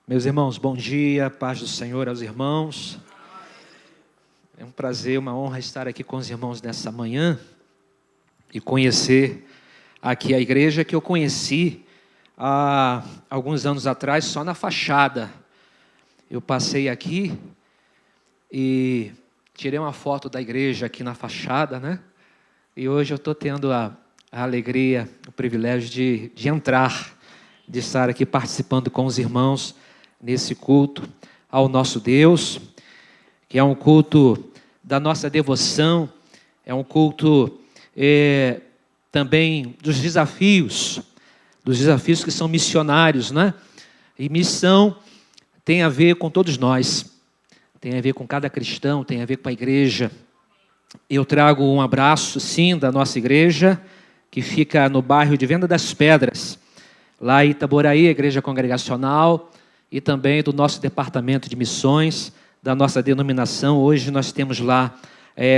Meus irmãos, bom dia, paz do Senhor aos irmãos. É um prazer, uma honra estar aqui com os irmãos nessa manhã e conhecer aqui a igreja que eu conheci há alguns anos atrás só na fachada. Eu passei aqui e tirei uma foto da igreja aqui na fachada, né? E hoje eu estou tendo a alegria, o privilégio de entrar, de estar aqui participando com os irmãos nesse culto ao nosso Deus, que é um culto da nossa devoção, é um culto também dos desafios que são missionários, né? E missão tem a ver com todos nós, tem a ver com cada cristão, tem a ver com a igreja. Eu trago um abraço, sim, da nossa igreja, que fica no bairro de Venda das Pedras, lá em Itaboraí, a igreja congregacional, e também do nosso departamento de missões, da nossa denominação. Hoje nós temos lá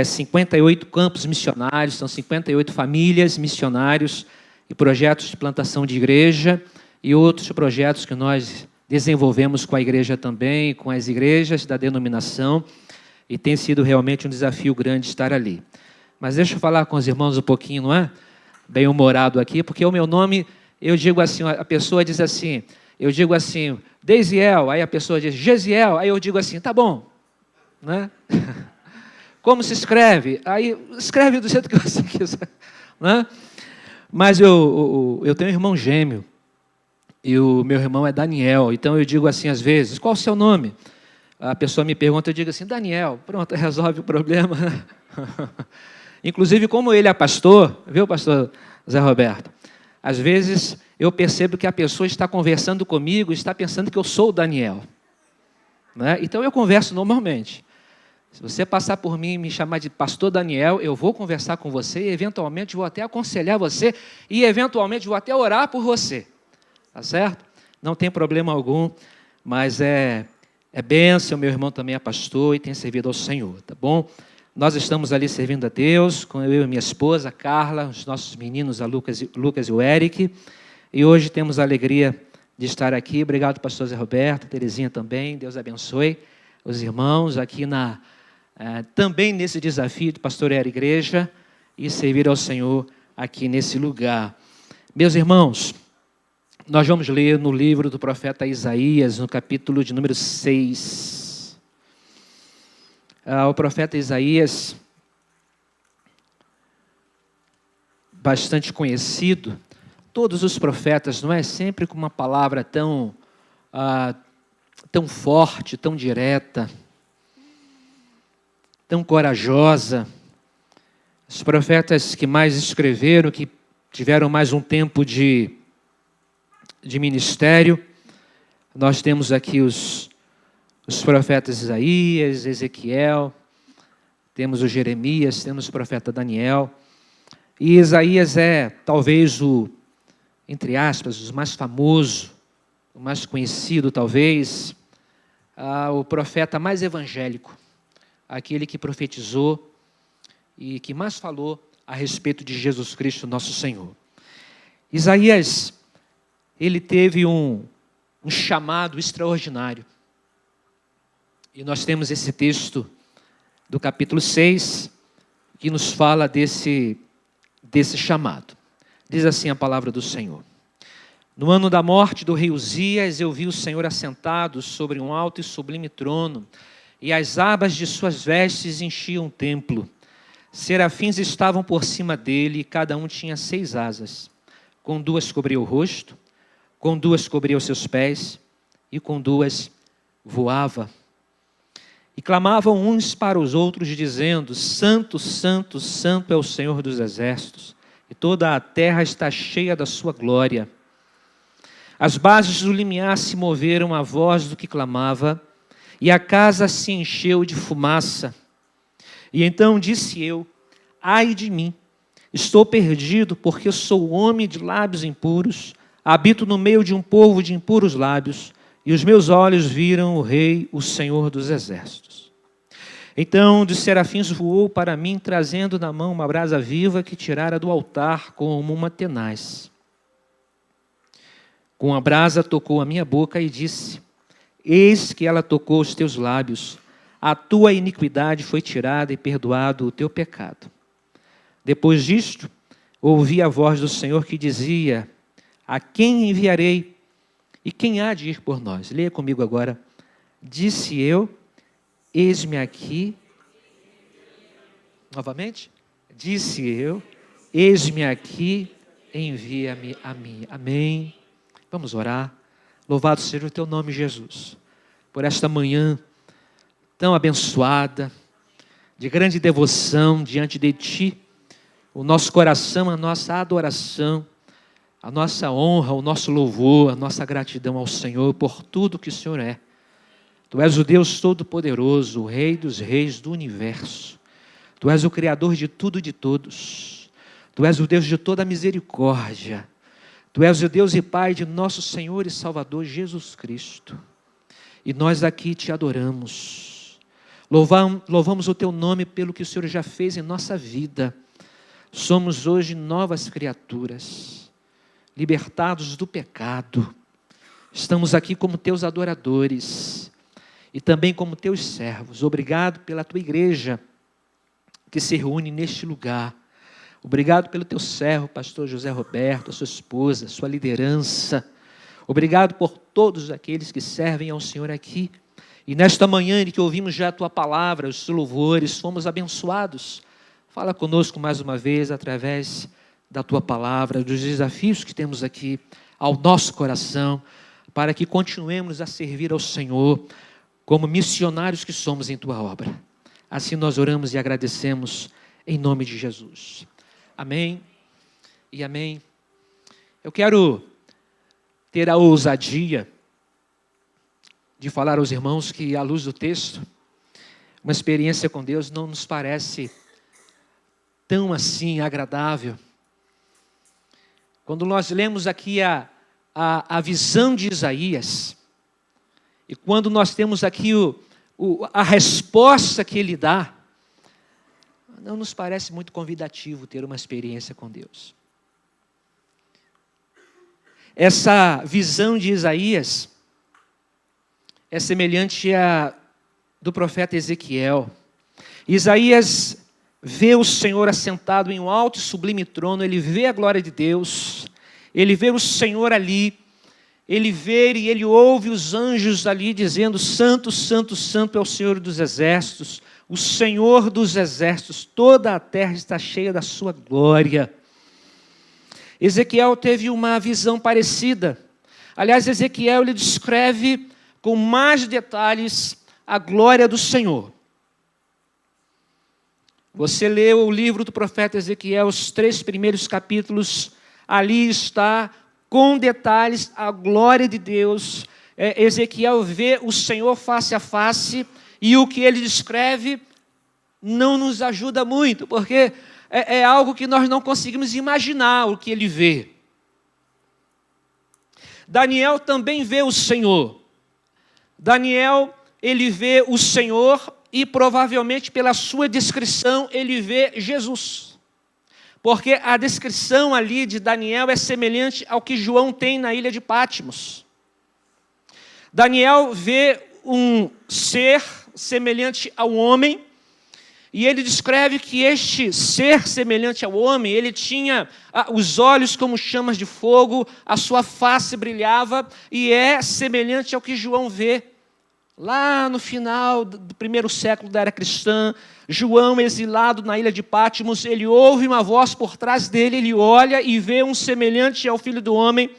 58 campos missionários, são 58 famílias missionários e projetos de plantação de igreja e outros projetos que nós desenvolvemos com a igreja também, com as igrejas da denominação, e tem sido realmente um desafio grande estar ali. Mas deixa eu falar com os irmãos um pouquinho, não é? Bem-humorado aqui, porque o meu nome, eu digo assim, a pessoa diz assim, eu digo assim, Deisiel, aí a pessoa diz Gesiel, aí eu digo assim, tá bom, né? Como se escreve? Aí escreve do jeito que você quiser, né? Mas eu tenho um irmão gêmeo, e o meu irmão é Daniel, então eu digo assim às vezes, qual o seu nome? A pessoa me pergunta, eu digo assim, Daniel, pronto, resolve o problema. Inclusive, como ele é pastor, viu, pastor Zé Roberto? Às vezes eu percebo que a pessoa está conversando comigo, está pensando que eu sou o Daniel, né? Então eu converso normalmente. Se você passar por mim e me chamar de pastor Daniel, eu vou conversar com você e eventualmente vou até aconselhar você e eventualmente vou até orar por você. Tá certo? Não tem problema algum, mas é bênção, meu irmão também é pastor e tem servido ao Senhor, tá bom? Nós estamos ali servindo a Deus, com eu e minha esposa, Carla, os nossos meninos, a Lucas e o Eric, e hoje temos a alegria de estar aqui. Obrigado, pastor Zé Roberto, Terezinha também, Deus abençoe os irmãos aqui também nesse desafio de pastorear a igreja e servir ao Senhor aqui nesse lugar. Meus irmãos, nós vamos ler no livro do profeta Isaías, no capítulo de número 6. O profeta Isaías, bastante conhecido, todos os profetas, não é? Sempre com uma palavra tão forte, tão direta, tão corajosa. Os profetas que mais escreveram, que tiveram mais um tempo de ministério, nós temos aqui os profetas Isaías, Ezequiel, temos o Jeremias, temos o profeta Daniel, e Isaías é talvez entre aspas, o mais famoso, o mais conhecido talvez, o profeta mais evangélico, aquele que profetizou e que mais falou a respeito de Jesus Cristo, nosso Senhor. Isaías, ele teve um chamado extraordinário. E nós temos esse texto do capítulo 6, que nos fala desse chamado. Diz assim a palavra do Senhor. No ano da morte do rei Uzias, eu vi o Senhor assentado sobre um alto e sublime trono, e as abas de suas vestes enchiam o templo. Serafins estavam por cima dele, e cada um tinha 6 asas. Com 2 cobria o rosto, com 2 cobria os seus pés, e com 2 voava. E clamavam uns para os outros, dizendo, Santo, Santo, Santo é o Senhor dos exércitos, e toda a terra está cheia da sua glória. As bases do limiar se moveram à voz do que clamava, e a casa se encheu de fumaça. E então disse eu, ai de mim, estou perdido, porque sou homem de lábios impuros, habito no meio de um povo de impuros lábios, e os meus olhos viram o Rei, o Senhor dos exércitos. Então um dos serafins voou para mim, trazendo na mão uma brasa viva que tirara do altar como uma tenaz. Com a brasa tocou a minha boca e disse, eis que ela tocou os teus lábios. A tua iniquidade foi tirada e perdoado o teu pecado. Depois disto, ouvi a voz do Senhor que dizia: a quem enviarei? E quem há de ir por nós? Leia comigo agora. Disse eu: eis-me aqui. Novamente. Disse eu: eis-me aqui, envia-me a mim. Amém. Vamos orar. Louvado seja o teu nome, Jesus, por esta manhã tão abençoada, de grande devoção diante de ti. O nosso coração, a nossa adoração, a nossa honra, o nosso louvor, a nossa gratidão ao Senhor por tudo que o Senhor é. Tu és o Deus Todo-Poderoso, o Rei dos Reis do Universo. Tu és o Criador de tudo e de todos. Tu és o Deus de toda a misericórdia. Tu és o Deus e Pai de nosso Senhor e Salvador Jesus Cristo. E nós aqui te adoramos. Louvamos o teu nome pelo que o Senhor já fez em nossa vida. Somos hoje novas criaturas, libertados do pecado. Estamos aqui como teus adoradores e também como teus servos. Obrigado pela tua igreja que se reúne neste lugar. Obrigado pelo teu servo, pastor José Roberto, a sua esposa, a sua liderança. Obrigado por todos aqueles que servem ao Senhor aqui. E nesta manhã em que ouvimos já a tua palavra, os louvores, fomos abençoados. Fala conosco mais uma vez através da tua palavra, dos desafios que temos aqui ao nosso coração, para que continuemos a servir ao Senhor como missionários que somos em tua obra. Assim nós oramos e agradecemos em nome de Jesus. Amém e amém. Eu quero ter a ousadia de falar aos irmãos que, à luz do texto, uma experiência com Deus não nos parece tão assim agradável. Quando nós lemos aqui a visão de Isaías, e quando nós temos aqui a resposta que ele dá, não nos parece muito convidativo ter uma experiência com Deus. Essa visão de Isaías é semelhante à do profeta Ezequiel. Isaías vê o Senhor assentado em um alto e sublime trono, ele vê a glória de Deus, ele vê o Senhor ali, ele vê e ele ouve os anjos ali dizendo: santo, santo, santo é o Senhor dos exércitos, o Senhor dos exércitos, toda a terra está cheia da sua glória. Ezequiel teve uma visão parecida. Aliás, Ezequiel ele descreve com mais detalhes a glória do Senhor. Você leu o livro do profeta Ezequiel, os 3 primeiros capítulos, ali está com detalhes a glória de Deus. Ezequiel vê o Senhor face a face, e o que ele descreve não nos ajuda muito, porque é algo que nós não conseguimos imaginar o que ele vê. Daniel também vê o Senhor. Daniel, ele vê o Senhor e provavelmente pela sua descrição ele vê Jesus. Porque a descrição ali de Daniel é semelhante ao que João tem na ilha de Patmos. Daniel vê um ser semelhante ao homem, e ele descreve que este ser semelhante ao homem, ele tinha os olhos como chamas de fogo, a sua face brilhava, e é semelhante ao que João vê. Lá no final do primeiro século da era cristã, João, exilado na ilha de Patmos, ele ouve uma voz por trás dele, ele olha e vê um semelhante ao Filho do Homem,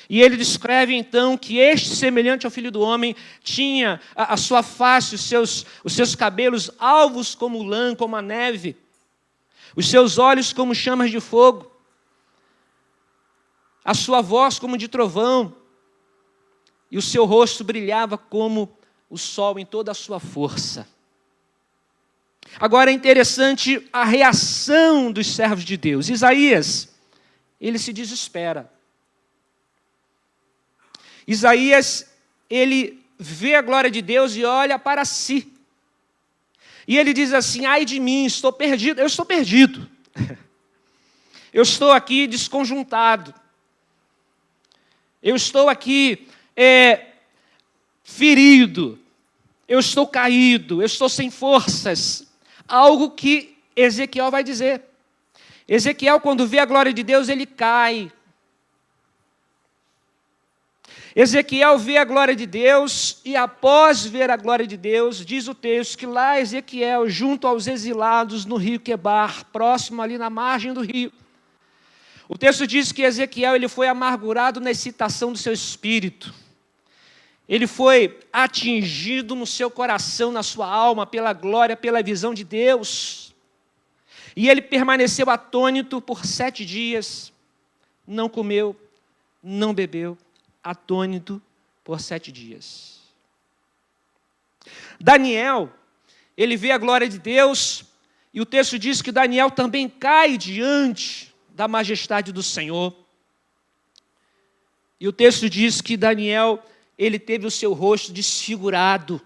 e ele descreve então que este semelhante ao Filho do Homem tinha a sua face, os seus cabelos alvos como lã, como a neve, os seus olhos como chamas de fogo, a sua voz como de trovão, e o seu rosto brilhava como o sol em toda a sua força. Agora é interessante a reação dos servos de Deus. Isaías, ele se desespera. Isaías, ele vê a glória de Deus e olha para si. E ele diz assim: ai de mim, estou perdido. Eu estou perdido. Eu estou aqui desconjuntado. Eu estou aqui ferido, eu estou caído, eu estou sem forças. Algo que Ezequiel vai dizer. Ezequiel, quando vê a glória de Deus, ele cai. Ezequiel vê a glória de Deus e após ver a glória de Deus, diz o texto que lá Ezequiel, junto aos exilados no rio Quebar, próximo ali na margem do rio, o texto diz que Ezequiel ele foi amargurado na excitação do seu espírito. Ele foi atingido no seu coração, na sua alma, pela glória, pela visão de Deus. E ele permaneceu atônito por 7 dias. Não comeu, não bebeu. Atônito por 7 dias. Daniel, ele vê a glória de Deus. E o texto diz que Daniel também cai diante da majestade do Senhor. E o texto diz que Daniel, ele teve o seu rosto desfigurado.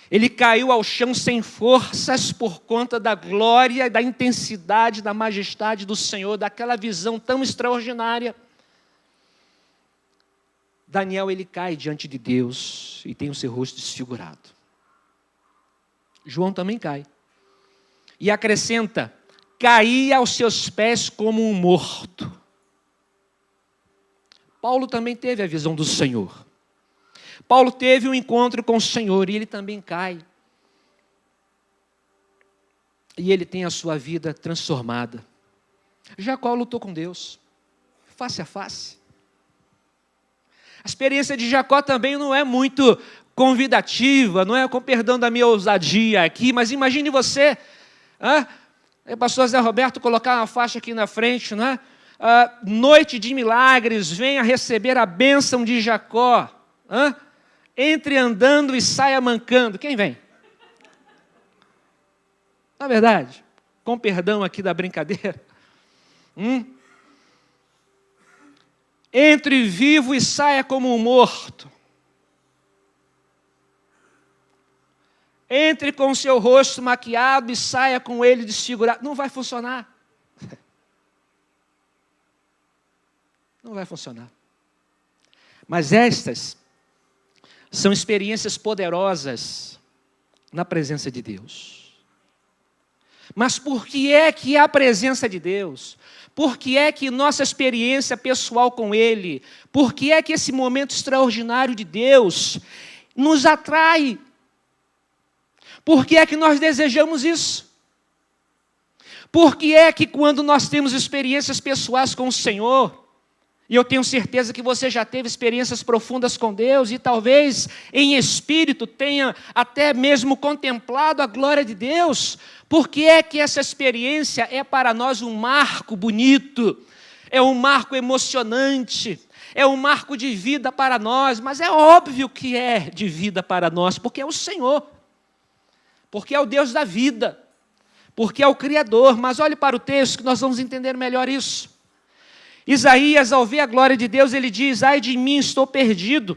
Ele caiu ao chão sem forças por conta da glória, da intensidade, da majestade do Senhor, daquela visão tão extraordinária. Daniel, ele cai diante de Deus e tem o seu rosto desfigurado. João também cai. E acrescenta, caía aos seus pés como um morto. Paulo também teve a visão do Senhor. Paulo teve um encontro com o Senhor e ele também cai. E ele tem a sua vida transformada. Jacó lutou com Deus, face a face. A experiência de Jacó também não é muito convidativa, não é, com perdão da minha ousadia aqui, mas imagine você, o pastor Zé Roberto colocar uma faixa aqui na frente, não é? Noite de milagres, venha receber a bênção de Jacó. Entre andando e saia mancando. Quem vem? Na verdade, com perdão aqui da brincadeira. Entre vivo e saia como um morto. Entre com seu rosto maquiado e saia com ele desfigurado. Não vai funcionar. Não vai funcionar. Mas estas são experiências poderosas na presença de Deus. Mas por que é que a presença de Deus? Por que é que nossa experiência pessoal com Ele? Por que é que esse momento extraordinário de Deus nos atrai? Por que é que nós desejamos isso? Por que é que quando nós temos experiências pessoais com o Senhor, e eu tenho certeza que você já teve experiências profundas com Deus e talvez em espírito tenha até mesmo contemplado a glória de Deus. Por que é que essa experiência é para nós um marco bonito, é um marco emocionante, é um marco de vida para nós, mas é óbvio que é de vida para nós, porque é o Senhor, porque é o Deus da vida, porque é o Criador. Mas olhe para o texto que nós vamos entender melhor isso. Isaías, ao ver a glória de Deus, ele diz, ai de mim, estou perdido,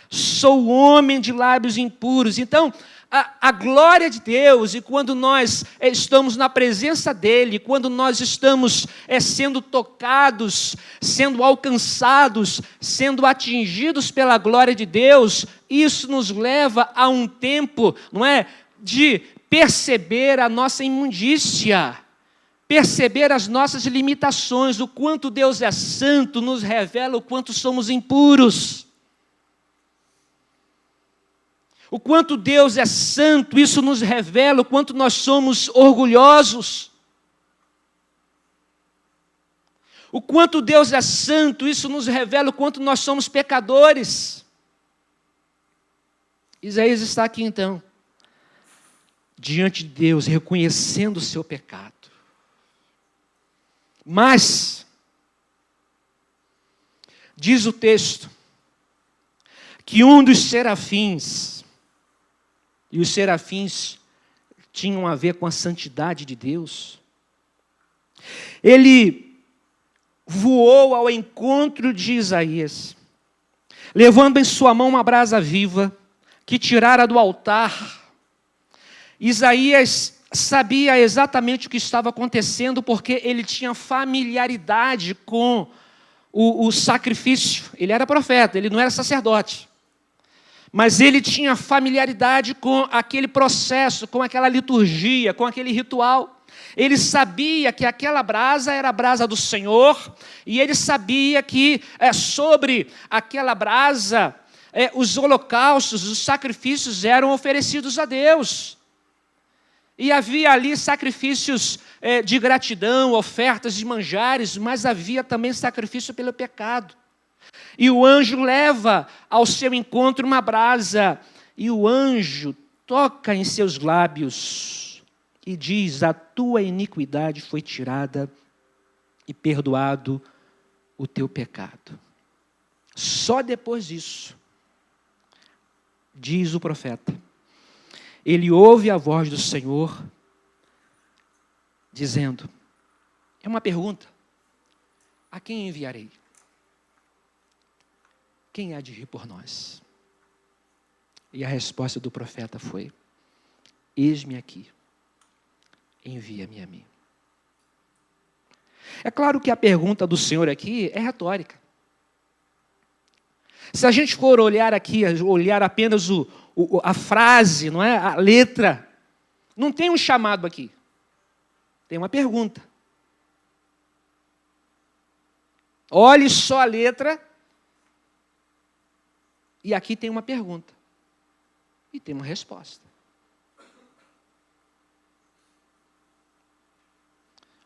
sou homem de lábios impuros. Então, a glória de Deus, e quando nós estamos na presença dEle, quando nós estamos sendo tocados, sendo alcançados, sendo atingidos pela glória de Deus, isso nos leva a um tempo, não é, de perceber a nossa imundícia, perceber as nossas limitações. O quanto Deus é santo nos revela o quanto somos impuros. O quanto Deus é santo, isso nos revela o quanto nós somos orgulhosos. O quanto Deus é santo, isso nos revela o quanto nós somos pecadores. Isaías está aqui então, diante de Deus, reconhecendo o seu pecado. Mas, diz o texto, que um dos serafins, e os serafins tinham a ver com a santidade de Deus, ele voou ao encontro de Isaías, levando em sua mão uma brasa viva, que tirara do altar. Isaías sabia exatamente o que estava acontecendo, porque ele tinha familiaridade com o sacrifício. Ele era profeta, ele não era sacerdote. Mas ele tinha familiaridade com aquele processo, com aquela liturgia, com aquele ritual. Ele sabia que aquela brasa era a brasa do Senhor, e ele sabia que sobre aquela brasa, os holocaustos, os sacrifícios eram oferecidos a Deus. E havia ali sacrifícios de gratidão, ofertas de manjares, mas havia também sacrifício pelo pecado. E o anjo leva ao seu encontro uma brasa, e o anjo toca em seus lábios e diz: a tua iniquidade foi tirada e perdoado o teu pecado. Só depois disso, diz o profeta, ele ouve a voz do Senhor dizendo, é uma pergunta, a quem enviarei? Quem há de ir por nós? E a resposta do profeta foi, eis-me aqui, envia-me a mim. É claro que a pergunta do Senhor aqui é retórica. Se a gente for olhar aqui, olhar apenas a frase, não é? A letra, não tem um chamado aqui. Tem uma pergunta. Olhe só a letra, e aqui tem uma pergunta. E tem uma resposta.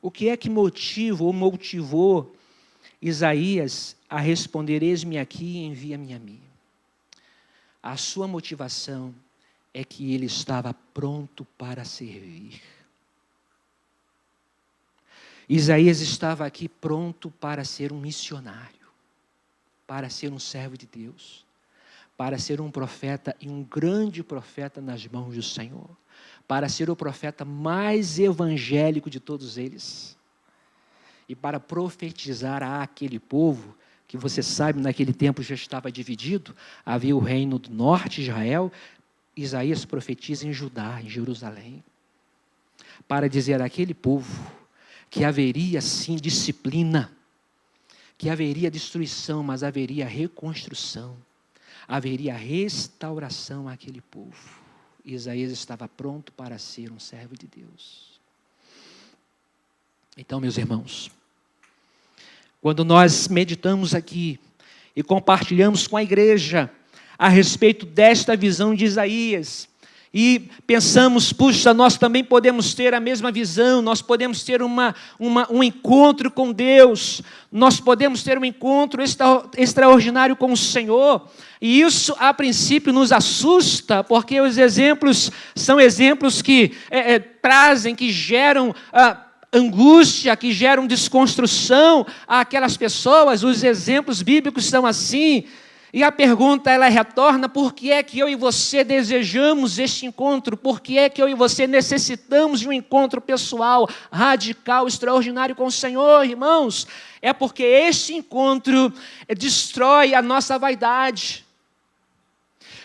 O que é que motivou Isaías a responder, eis-me aqui e envia-me a mim? A sua motivação é que ele estava pronto para servir. Isaías estava aqui pronto para ser um missionário, para ser um servo de Deus, para ser um profeta e um grande profeta nas mãos do Senhor, para ser o profeta mais evangélico de todos eles, e para profetizar àquele povo, que você sabe, naquele tempo já estava dividido, havia o reino do norte, Israel, Isaías profetiza em Judá, em Jerusalém, para dizer àquele povo que haveria sim disciplina, que haveria destruição, mas haveria reconstrução, haveria restauração àquele povo. Isaías estava pronto para ser um servo de Deus. Então, meus irmãos, quando nós meditamos aqui e compartilhamos com a igreja a respeito desta visão de Isaías, e pensamos, puxa, nós também podemos ter a mesma visão, nós podemos ter um encontro com Deus, nós podemos ter um encontro extraordinário com o Senhor, e isso a princípio nos assusta, porque os exemplos são exemplos que trazem, que geram angústia, que geram desconstrução àquelas pessoas. Os exemplos bíblicos são assim. E a pergunta, ela retorna, por que é que eu e você desejamos este encontro? Por que é que eu e você necessitamos de um encontro pessoal, radical, extraordinário com o Senhor, irmãos? É porque este encontro destrói a nossa vaidade.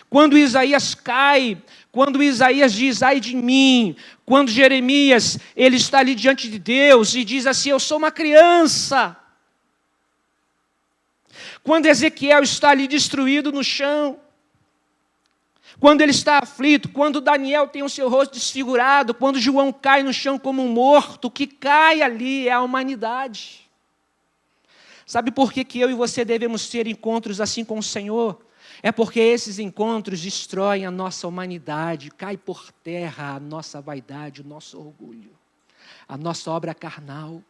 Quando Isaías cai, quando Isaías diz, ai de mim, quando Jeremias, ele está ali diante de Deus e diz assim, eu sou uma criança. Quando Ezequiel está ali destruído no chão, quando ele está aflito, quando Daniel tem o seu rosto desfigurado, quando João cai no chão como um morto, o que cai ali é a humanidade. Sabe por que eu e você devemos ter encontros assim com o Senhor? É porque esses encontros destroem a nossa humanidade, cai por terra a nossa vaidade, o nosso orgulho, a nossa obra carnal.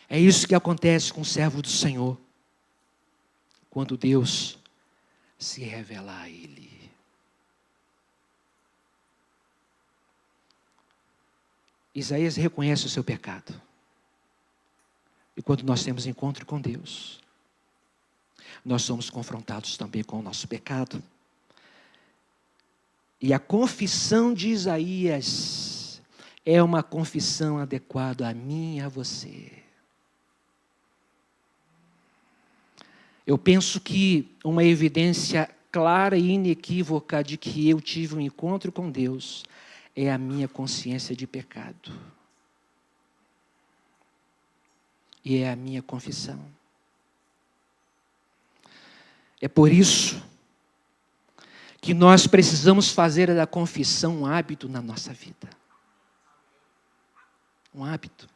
É isso que acontece com o servo do Senhor, quando Deus se revela a ele. Isaías reconhece o seu pecado. E quando nós temos encontro com Deus, nós somos confrontados também com o nosso pecado. E a confissão de Isaías é uma confissão adequada a mim e a você. Eu penso que uma evidência clara e inequívoca de que eu tive um encontro com Deus é a minha consciência de pecado. e é a minha confissão. É por isso que nós precisamos fazer da confissão um hábito na nossa vida. Um hábito.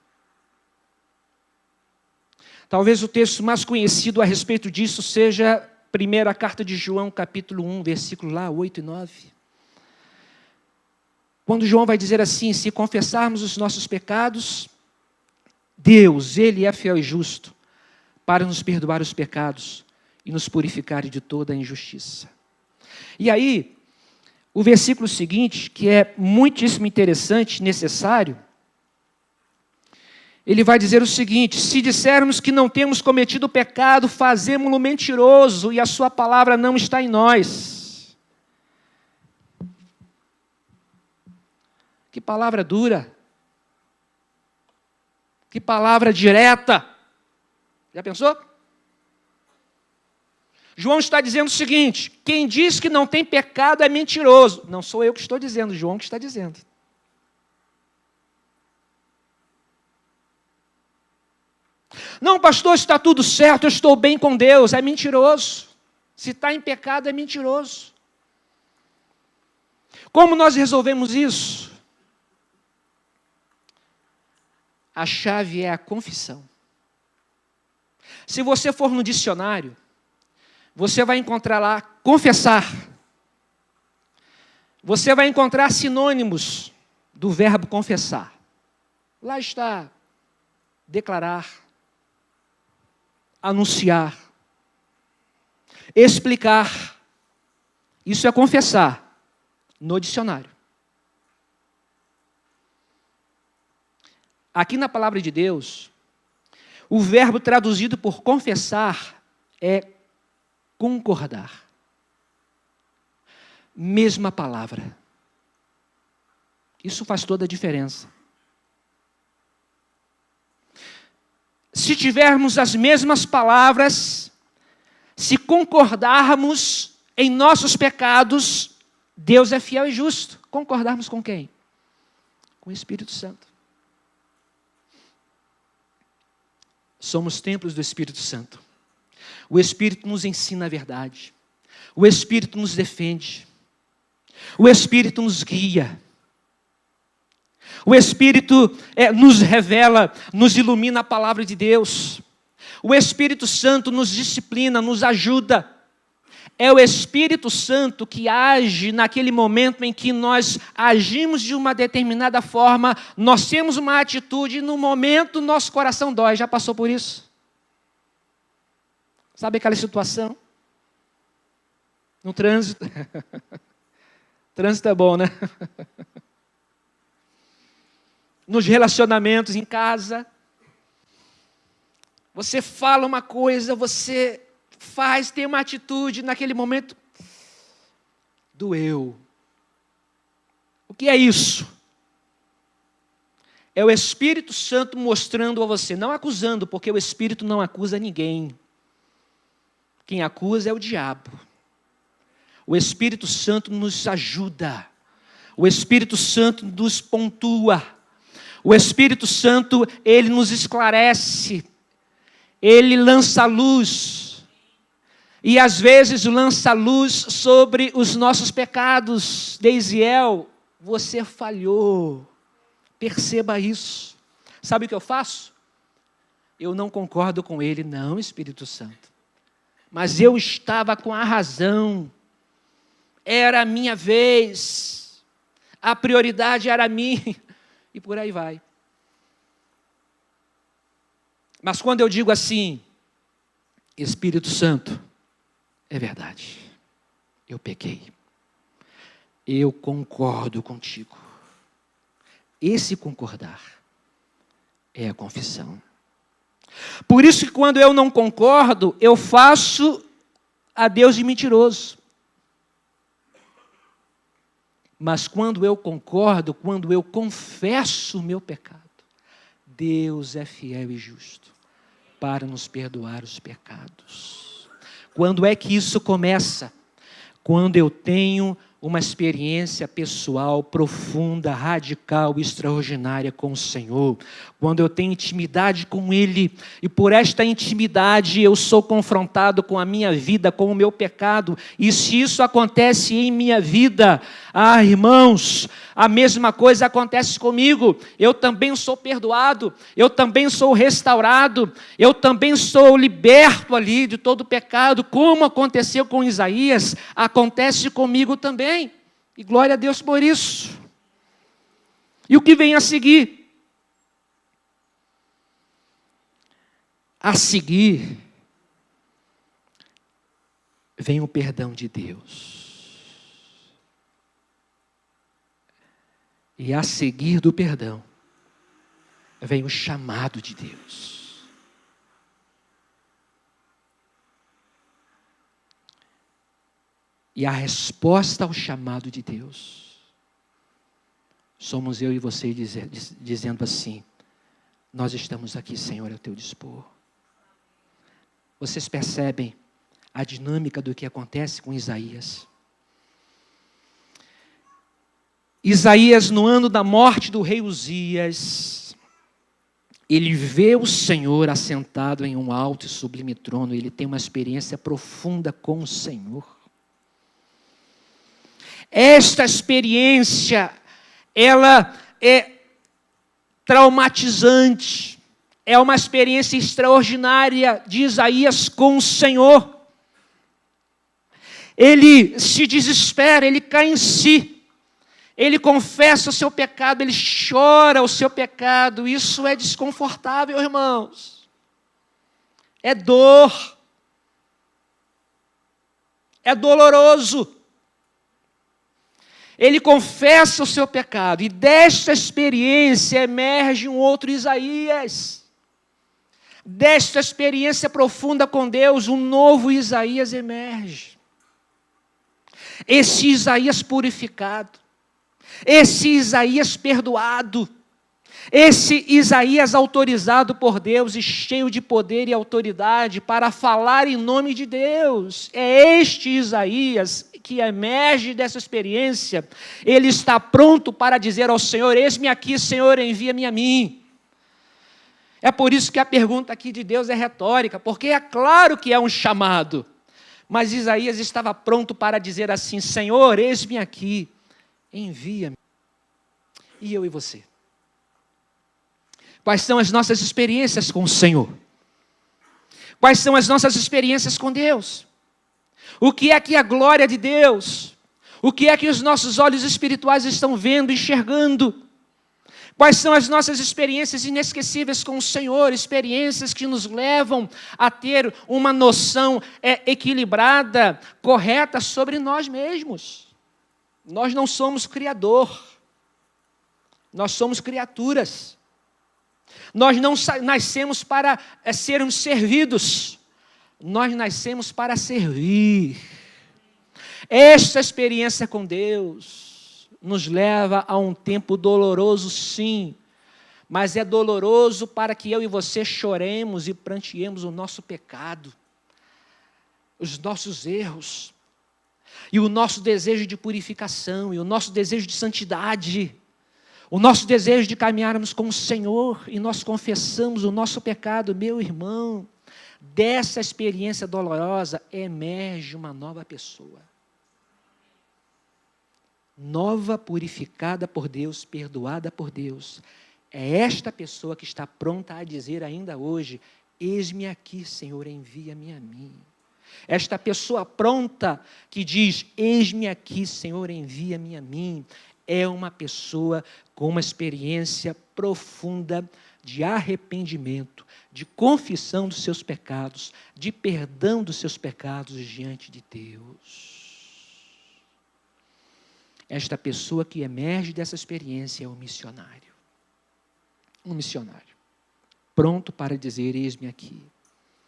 Talvez o texto mais conhecido a respeito disso seja a primeira carta de João, capítulo 1, versículo lá, 8 e 9. Quando João vai dizer assim: se confessarmos os nossos pecados, Deus, Ele é fiel e justo para nos perdoar os pecados e nos purificar de toda a injustiça. E aí, o versículo seguinte, que é muitíssimo interessante, necessário, ele vai dizer o seguinte: se dissermos que não temos cometido pecado, fazemo-lo mentiroso e a sua palavra não está em nós. Que palavra dura. Que palavra direta. Já pensou? João está dizendo o seguinte: quem diz que não tem pecado é mentiroso. Não sou eu que estou dizendo, João que está dizendo. Não, pastor, está tudo certo, eu estou bem com Deus. É mentiroso. Se está em pecado, é mentiroso. Como nós resolvemos isso? A chave é a confissão. Se você for no dicionário, você vai encontrar lá confessar. Você vai encontrar sinônimos do verbo confessar. Lá está declarar, anunciar, explicar. Isso é confessar no dicionário. Aqui na palavra de Deus, o verbo traduzido por confessar é concordar. Mesma palavra. Isso faz toda a diferença. Se tivermos as mesmas palavras, se concordarmos em nossos pecados, Deus é fiel e justo. Concordarmos com quem? Com o Espírito Santo. Somos templos do Espírito Santo. O Espírito nos ensina a verdade. O Espírito nos defende. O Espírito nos guia. O Espírito nos revela, nos ilumina a palavra de Deus. O Espírito Santo nos disciplina, nos ajuda. É o Espírito Santo que age naquele momento em que nós agimos de uma determinada forma, nós temos uma atitude e no momento nosso coração dói. Já passou por isso? Sabe aquela situação? No trânsito. Trânsito é bom, né? Nos relacionamentos em casa. Você fala uma coisa, você faz, tem uma atitude, naquele momento, doeu. O que é isso? É o Espírito Santo mostrando a você, não acusando, porque o Espírito não acusa ninguém. Quem acusa é o diabo. O Espírito Santo nos ajuda. O Espírito Santo nos pontua. O Espírito Santo, ele nos esclarece. Ele lança luz. E às vezes lança luz sobre os nossos pecados. Deisiel, você falhou. Perceba isso. Sabe o que eu faço? Eu não concordo com ele, não, Espírito Santo. Mas eu estava com a razão. Era a minha vez. A prioridade era minha. E por aí vai. Mas quando eu digo assim, Espírito Santo, é verdade. Eu pequei. Eu concordo contigo. Esse concordar é a confissão. Por isso que quando eu não concordo, eu faço a Deus de mentiroso. Mas quando eu concordo, quando eu confesso o meu pecado, Deus é fiel e justo para nos perdoar os pecados. Quando é que isso começa? Quando eu tenho uma experiência pessoal profunda, radical, extraordinária com o Senhor. Quando eu tenho intimidade com Ele, e por esta intimidade eu sou confrontado com a minha vida, com o meu pecado, e se isso acontece em minha vida, irmãos, a mesma coisa acontece comigo. Eu também sou perdoado, eu também sou restaurado, eu também sou liberto ali de todo pecado, como aconteceu com Isaías, acontece comigo também. E glória a Deus por isso. E o que vem a seguir? A seguir, vem o perdão de Deus. E a seguir do perdão, vem o chamado de Deus. E a resposta ao chamado de Deus, somos eu e você dizendo assim: nós estamos aqui, Senhor, ao teu dispor. Vocês percebem a dinâmica do que acontece com Isaías? Isaías, no ano da morte do rei Uzias, ele vê o Senhor assentado em um alto e sublime trono, ele tem uma experiência profunda com o Senhor. Esta experiência, ela é traumatizante, é uma experiência extraordinária de Isaías com o Senhor. Ele se desespera, ele cai em si. Ele confessa o seu pecado, ele chora o seu pecado. Isso é desconfortável, irmãos. É dor. É doloroso. Ele confessa o seu pecado. E desta experiência emerge um outro Isaías. Desta experiência profunda com Deus, um novo Isaías emerge. Esse Isaías purificado. Esse Isaías perdoado, esse Isaías autorizado por Deus e cheio de poder e autoridade para falar em nome de Deus. É este Isaías que emerge dessa experiência. Ele está pronto para dizer ao Senhor: eis-me aqui, Senhor, envia-me a mim. É por isso que a pergunta aqui de Deus é retórica, porque é claro que é um chamado. Mas Isaías estava pronto para dizer assim: Senhor, eis-me aqui. Envia-me. E eu e você? Quais são as nossas experiências com o Senhor? Quais são as nossas experiências com Deus? O que é que a glória de Deus? O que é que os nossos olhos espirituais estão vendo, enxergando? Quais são as nossas experiências inesquecíveis com o Senhor? Experiências que nos levam a ter uma noção equilibrada, correta sobre nós mesmos. Nós não somos criador, nós somos criaturas. Nós não nascemos para sermos servidos, nós nascemos para servir. Esta experiência com Deus nos leva a um tempo doloroso, sim, mas é doloroso para que eu e você choremos e pranteemos o nosso pecado, os nossos erros, e o nosso desejo de purificação, e o nosso desejo de santidade, o nosso desejo de caminharmos com o Senhor, e nós confessamos o nosso pecado. Meu irmão, dessa experiência dolorosa emerge uma nova pessoa. Nova, purificada por Deus, perdoada por Deus. É esta pessoa que está pronta a dizer ainda hoje: eis-me aqui, Senhor, envia-me a mim. Esta pessoa pronta que diz: eis-me aqui, Senhor, envia-me a mim, é uma pessoa com uma experiência profunda de arrependimento, de confissão dos seus pecados, de perdão dos seus pecados diante de Deus. Esta pessoa que emerge dessa experiência é um missionário. Um missionário, pronto para dizer: eis-me aqui.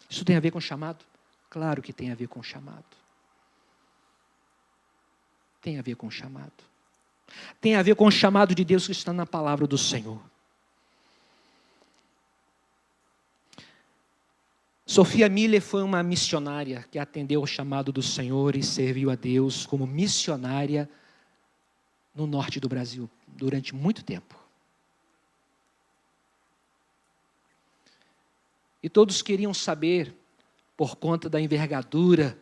Isso tem a ver com chamado? Claro que tem a ver com chamado. Tem a ver com chamado. Tem a ver com o chamado de Deus que está na palavra do Senhor. Sophia Miller foi uma missionária que atendeu ao chamado do Senhor e serviu a Deus como missionária no norte do Brasil durante muito tempo. E todos queriam saber, por conta da envergadura,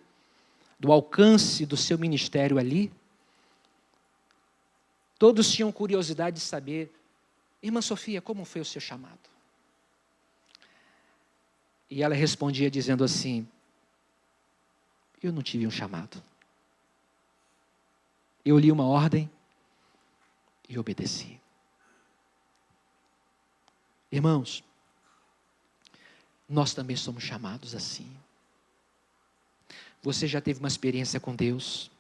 do alcance do seu ministério ali, todos tinham curiosidade de saber: irmã Sofia, como foi o seu chamado? E ela respondia dizendo assim: eu não tive um chamado. Eu li uma ordem e obedeci. Irmãos, nós também somos chamados assim. Você já teve uma experiência com Deus?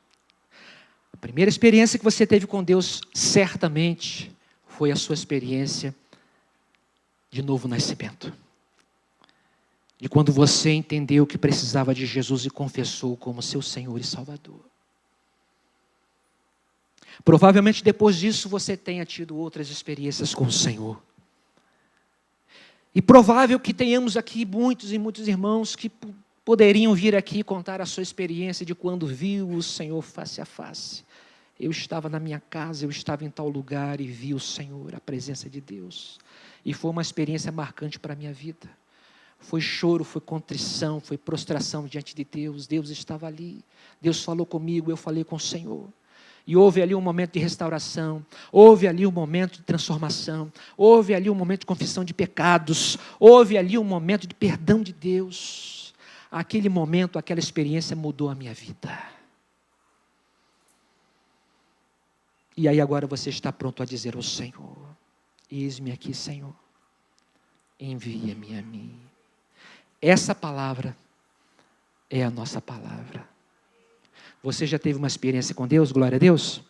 A primeira experiência que você teve com Deus, certamente, foi a sua experiência de novo nascimento. De quando você entendeu que precisava de Jesus e confessou como seu Senhor e Salvador. Provavelmente depois disso você tenha tido outras experiências com o Senhor. E provável que tenhamos aqui muitos e muitos irmãos que poderiam vir aqui contar a sua experiência de quando viu o Senhor face a face. Eu estava na minha casa, eu estava em tal lugar e vi o Senhor, a presença de Deus. E foi uma experiência marcante para a minha vida. Foi choro, foi contrição, foi prostração diante de Deus. Deus estava ali. Deus falou comigo, eu falei com o Senhor. E houve ali um momento de restauração, houve ali um momento de transformação, houve ali um momento de confissão de pecados, houve ali um momento de perdão de Deus. Aquele momento, aquela experiência mudou a minha vida. E aí agora você está pronto a dizer ao Senhor: eis-me aqui, Senhor, envia-me a mim. Essa palavra é a nossa palavra. Você já teve uma experiência com Deus? Glória a Deus.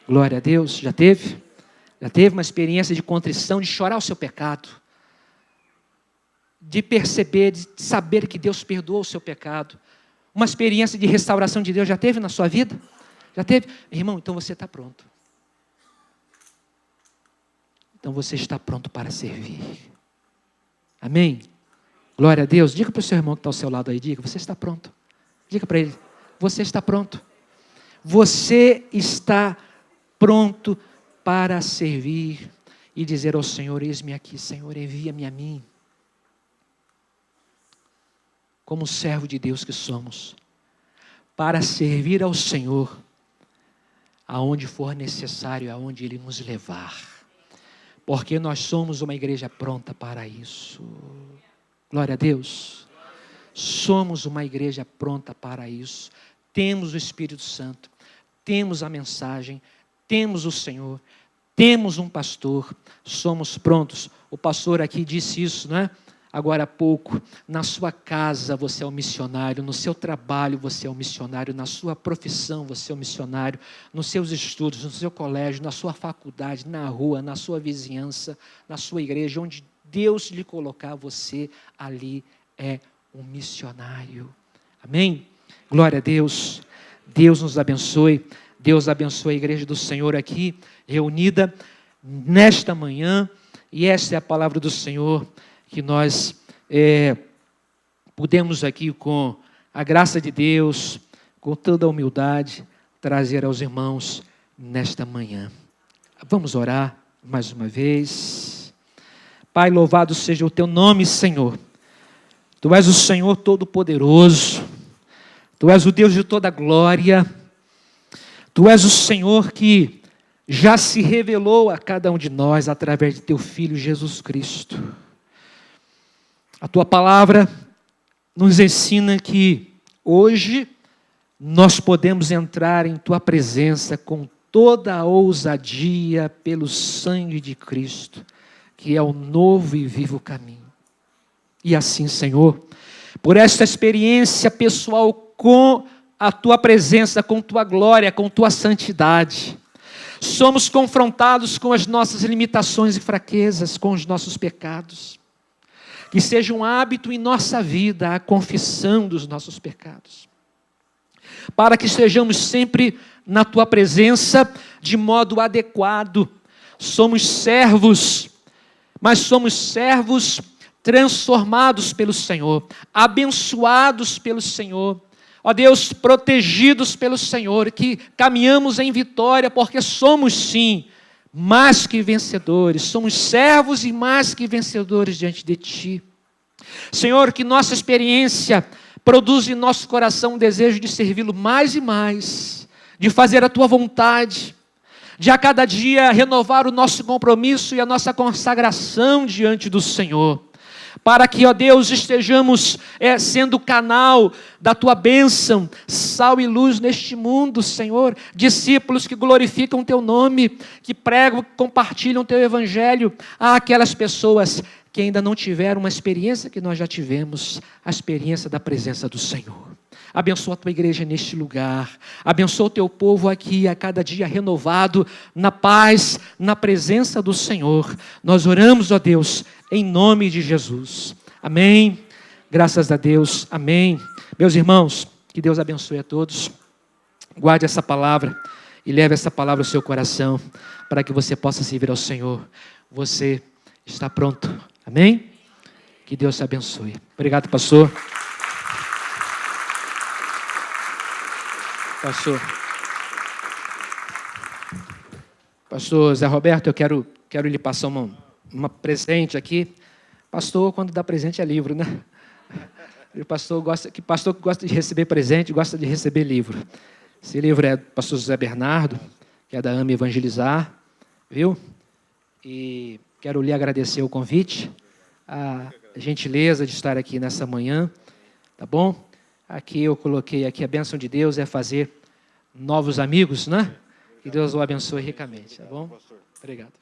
Glória a Deus. Já teve? Já teve uma experiência de contrição, de chorar o seu pecado, de perceber, de saber que Deus perdoou o seu pecado. Uma experiência de restauração de Deus já teve na sua vida? Já teve? Irmão, então você está pronto. Então você está pronto para servir. Amém? Glória a Deus. Diga para o seu irmão que está ao seu lado aí, diga: você está pronto. Diga para ele: você está pronto. Você está pronto para servir e dizer ao Senhor: eis-me aqui, Senhor, envia-me a mim. Como servo de Deus que somos, para servir ao Senhor, aonde for necessário, aonde Ele nos levar. Porque nós somos uma igreja pronta para isso. Glória a Deus. Somos uma igreja pronta para isso. Temos o Espírito Santo, temos a mensagem, temos o Senhor, temos um pastor, somos prontos. O pastor aqui disse isso, não é? Agora há pouco: na sua casa você é um missionário, no seu trabalho você é um missionário, na sua profissão você é um missionário, nos seus estudos, no seu colégio, na sua faculdade, na rua, na sua vizinhança, na sua igreja, onde Deus lhe colocar, você ali é um missionário. Amém? Glória a Deus. Deus nos abençoe. Deus abençoe a igreja do Senhor aqui, reunida nesta manhã. E esta é a palavra do Senhor que nós podemos aqui, com a graça de Deus, com toda a humildade, trazer aos irmãos nesta manhã. Vamos orar mais uma vez. Pai, louvado seja o teu nome, Senhor. Tu és o Senhor Todo-Poderoso. Tu és o Deus de toda glória. Tu és o Senhor que já se revelou a cada um de nós através de teu Filho Jesus Cristo. A tua palavra nos ensina que hoje nós podemos entrar em tua presença com toda a ousadia pelo sangue de Cristo, que é o novo e vivo caminho. E assim, Senhor, por esta experiência pessoal com a tua presença, com tua glória, com tua santidade, somos confrontados com as nossas limitações e fraquezas, com os nossos pecados. Que seja um hábito em nossa vida a confissão dos nossos pecados, para que estejamos sempre na tua presença de modo adequado. Somos servos, mas somos servos transformados pelo Senhor, abençoados pelo Senhor, ó Deus, protegidos pelo Senhor, que caminhamos em vitória, porque somos sim mais que vencedores, somos servos e mais que vencedores diante de Ti. Senhor, que nossa experiência produza em nosso coração um desejo de servi-lo mais e mais, de fazer a Tua vontade, de a cada dia renovar o nosso compromisso e a nossa consagração diante do Senhor, para que, ó Deus, estejamos sendo canal da Tua bênção, sal e luz neste mundo, Senhor, discípulos que glorificam Teu nome, que pregam, compartilham Teu Evangelho àquelas pessoas que ainda não tiveram uma experiência que nós já tivemos, a experiência da presença do Senhor. Abençoa a Tua igreja neste lugar, abençoa o Teu povo aqui a cada dia renovado, na paz, na presença do Senhor. Nós oramos, ó Deus, em nome de Jesus. Amém. Graças a Deus. Amém. Meus irmãos, que Deus abençoe a todos. Guarde essa palavra e leve essa palavra ao seu coração, para que você possa servir ao Senhor. Você está pronto. Amém? Que Deus te abençoe. Obrigado, pastor. Pastor Zé Roberto, eu quero lhe passar uma presente aqui. Pastor, quando dá presente é livro, né? Pastor que gosta de receber presente, gosta de receber livro. Esse livro é do pastor José Bernardo, que é da AME Evangelizar, viu? E quero lhe agradecer o convite, a gentileza de estar aqui nessa manhã, tá bom? Aqui eu coloquei aqui a bênção de Deus é fazer novos amigos, né? Que Deus o abençoe ricamente, tá bom? Obrigado.